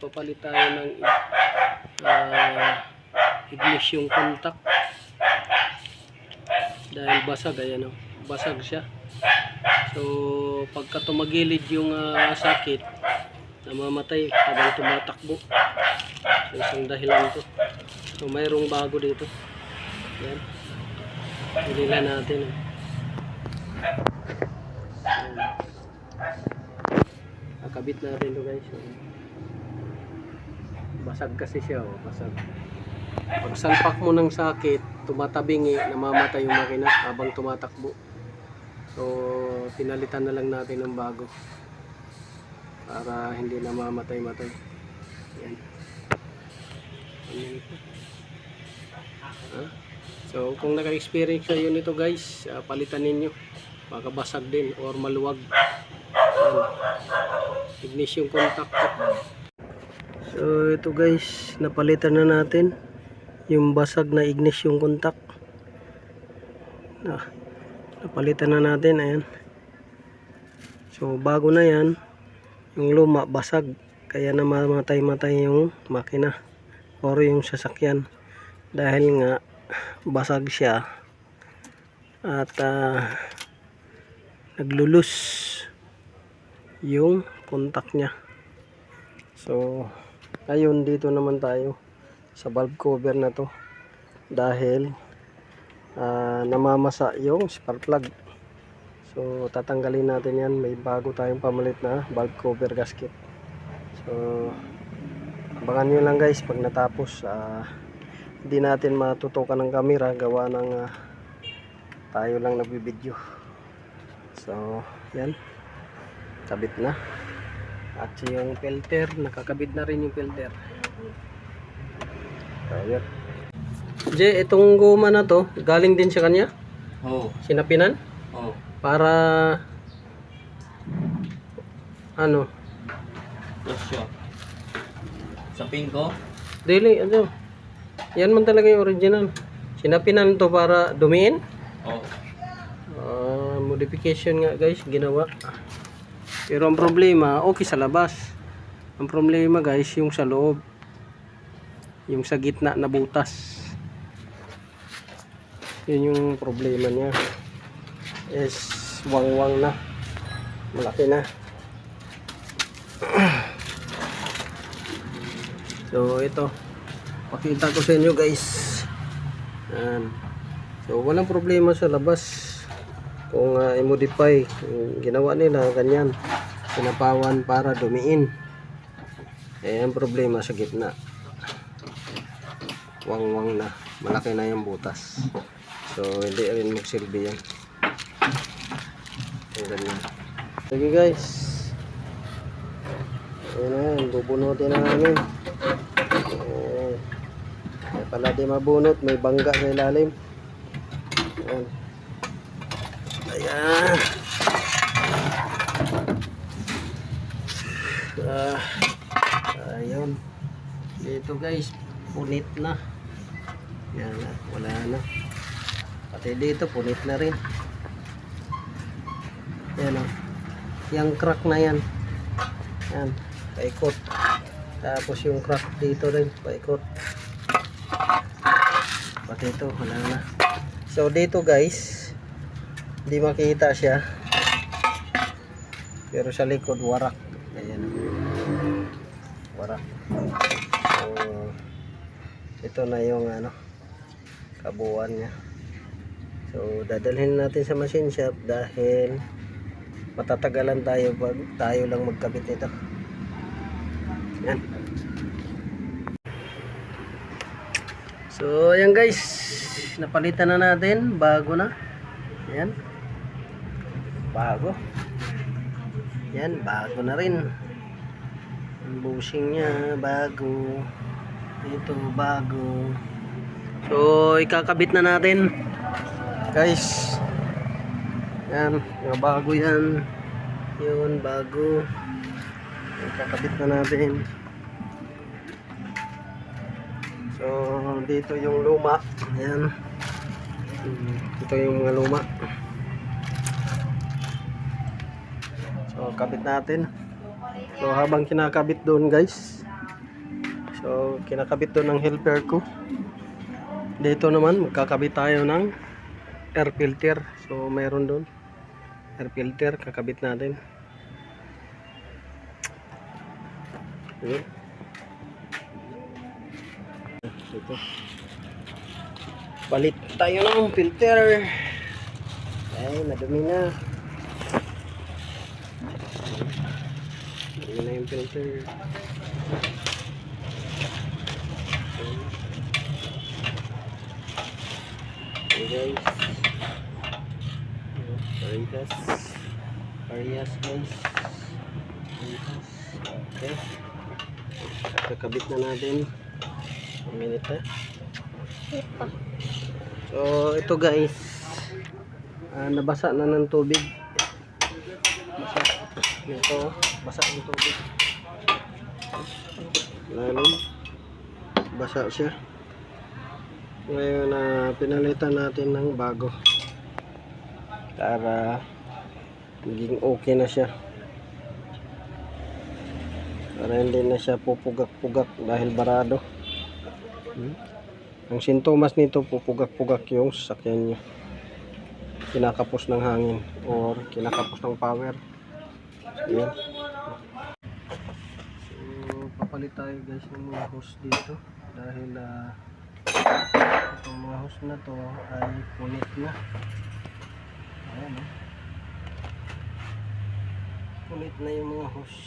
magpapalit tayo ng ignition contact dahil basag. Ayan, basag siya. So pagka tumagilid yung sakit, namamatay habang tumatakbo. So isang dahilan to. So mayroong bago dito. Ayan, pinila natin. Nakabit natin to guys. Basag kasi siya, basag. Pag salpak mo ng sakit, tumatabingi, namamatay yung makina habang tumatakbo. So pinalitan na lang natin ng bago para hindi namamatay-matay. Yan. So kung naka-experience kayo nito guys, palitan ninyo. Baka basag din or maluwag. Ignition contact. So ito guys, napalitan na natin yung basag na ignition contact. Napalitan na natin, ayan. So bago na yan, yung luma basag, kaya namamatay-matay yung makina or yung sasakyan dahil nga basag siya at naglulus yung contact nya. So ayun, dito naman tayo sa valve cover na to dahil namamasa yung spark plug. So tatanggalin natin yan. May bago tayong pamalit na valve cover gasket. So abangan nyo lang guys pag natapos. Hindi natin matutukan ng camera gawa ng tayo lang nagbibideo. So yan, kabit na. At yung filter, nakakabit na rin yung filter. Ayan. Jay, itong goma na to, galing din sa kanya? Oo. Sinapinan? Oo. Para ano? Presyo. Sa pinko? Dili, ano? Yan man talaga yung original. Sinapinan to para dumiin? Oo. Modification nga guys, ginawa. Pero ang problema, okay sa labas. Ang problema guys, yung sa loob. Yung sa gitna na butas. Yun yung problema niya. Is wang-wang na. Malaki na. So ito, pakita ko sa inyo guys. Yan. So walang problema sa labas. Kung i-modify, ginawa nila ganyan, sinapawan para dumiin. Ang problema sa gitna, wang-wang na, malaki na yung butas. So hindi rin magsilbi yan. Ganyan. Sige guys, ayan, bubunutin na namin. May pala di mabunot, may bangga sa ilalim. Ayan. Ayan. Ayun. Dito guys, punit na. Yan, wala na. Pati dito punit na rin. Yan, yung crack na yan. Yan, paikot. Tapos yung crack dito rin, paikot. Pati ito, wala na. So dito guys, hindi makita siya, pero sa likod warak. Ayan, warak. So ito na yung kabuuan niya. So dadalhin natin sa machine shop dahil matatagalan tayo pag tayo lang magkabit nito. Ayan. So ayan guys, napalitan na natin, bago na. Ayan, bago. Yan, bago na rin. Ang bushing niya, bago. Ito, bago. So, ikakabit na natin. Guys. Yan, bago yan. Yun, bago. Ikakabit na natin. So, dito yung luma. Ayan. Ito yung mga luma. So kabit natin. So habang kinakabit doon guys, So, kinakabit doon ng helper ko. Dito naman, magkakabit tayo ng air filter. So, meron doon. Air filter, kakabit natin. Ayan. Ito. Palit tayo ng filter. Ay, madumi na. Madumi na yung filter. Okay guys. Paritas. Parias guys. Paritas. Okay. Kakabit na natin. 1 minute na. So ito guys. Nabasa na ng tubig. Basa. Ito. Basa ng tubig. Lalim. Basa siya. Ngayon pinalitan natin ng bago para maging okay na siya, para hindi na siya pupugak-pugak dahil barado. Ang sintomas nito, pupugak-pugak yung sasakyan nyo, kinakapos ng hangin or kinakapos ng power. Yan. So papalit tayo guys ng mga hose dito dahil itong mga hose na to ay punit na. Ayan, punit na yung mga hose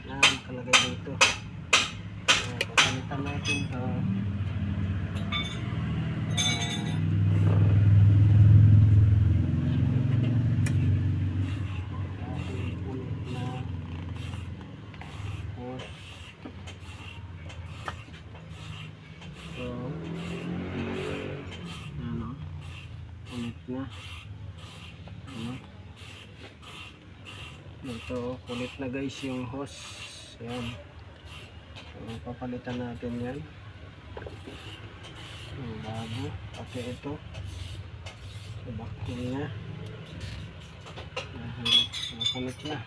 na nakalagay dito. Papalitan natin to. Punit na hose. So punit na. Ito, kulit na guys yung hose. Yan. So, papalitan natin yan. Yung bago. Pati ito. So, bakil niya. Kulit na.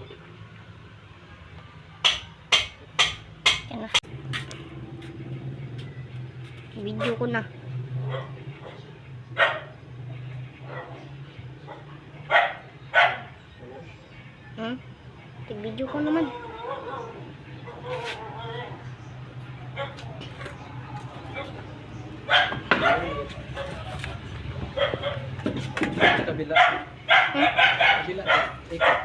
Video ko na. Video ko naman. Kabila. Kabila. Ikot.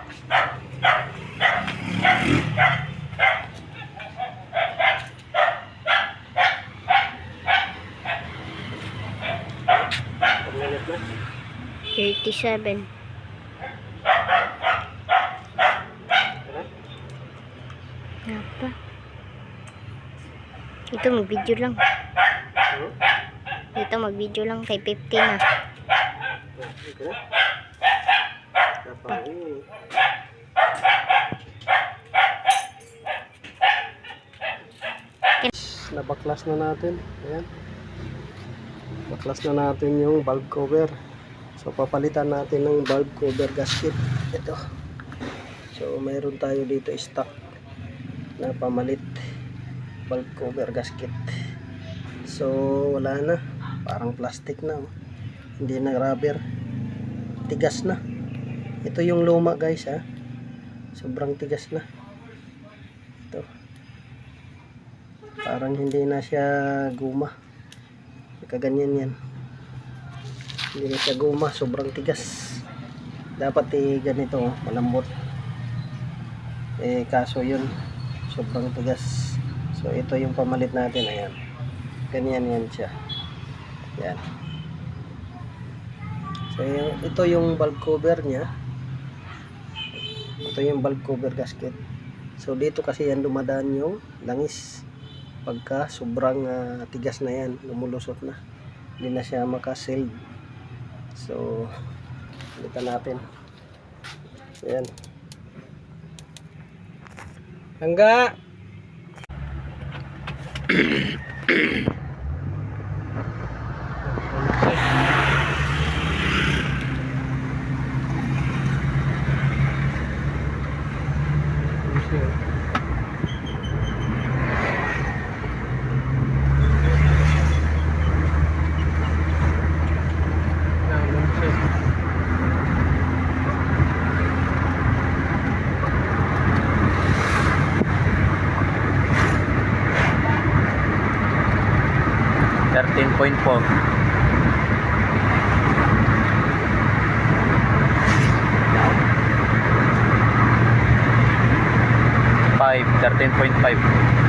Paglalit na. 37. Apa? Ito mag-video lang. Ito mag-video lang kay 50 na. Nabaklas na natin. Ayan. Baklas na natin yung valve cover. So papalitan natin ng valve cover gasket. Ito. So mayroon tayo dito stock na pamalit valve cover gasket. So wala na, parang plastic na, hindi na rubber, tigas na. Ito yung luma guys ha, sobrang tigas na ito, parang hindi na siya guma, kaganyan yan, hindi na siya guma, sobrang tigas. Dapat ganito malambot, kaso yun sobrang tigas. So ito yung pamalit natin. Ayan, ganyan yan siya. Yan. So ito yung valve cover nya, ito yung valve cover gasket. So dito kasi yan dumadaan yung langis pagka sobrang tigas na yan, lumulusot na, hindi na siya makasealed. So palitan natin. Ayan. Hangga 13.4. 13.5.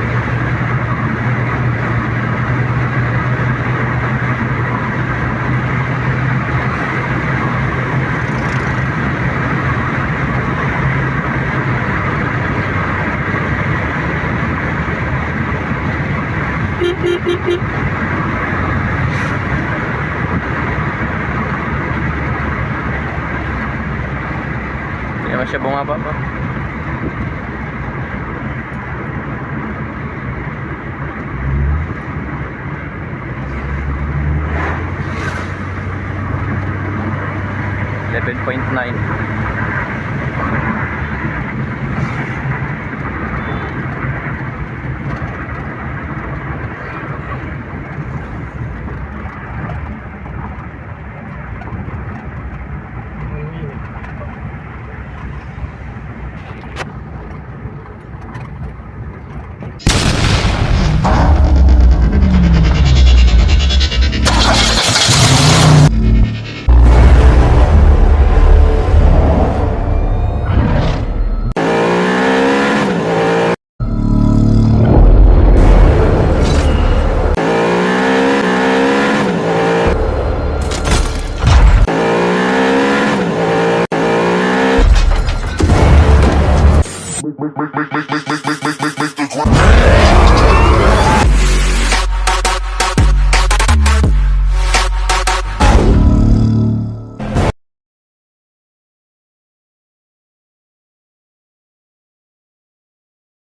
Hindi naman siya bumaba pa. Level 0.9. Make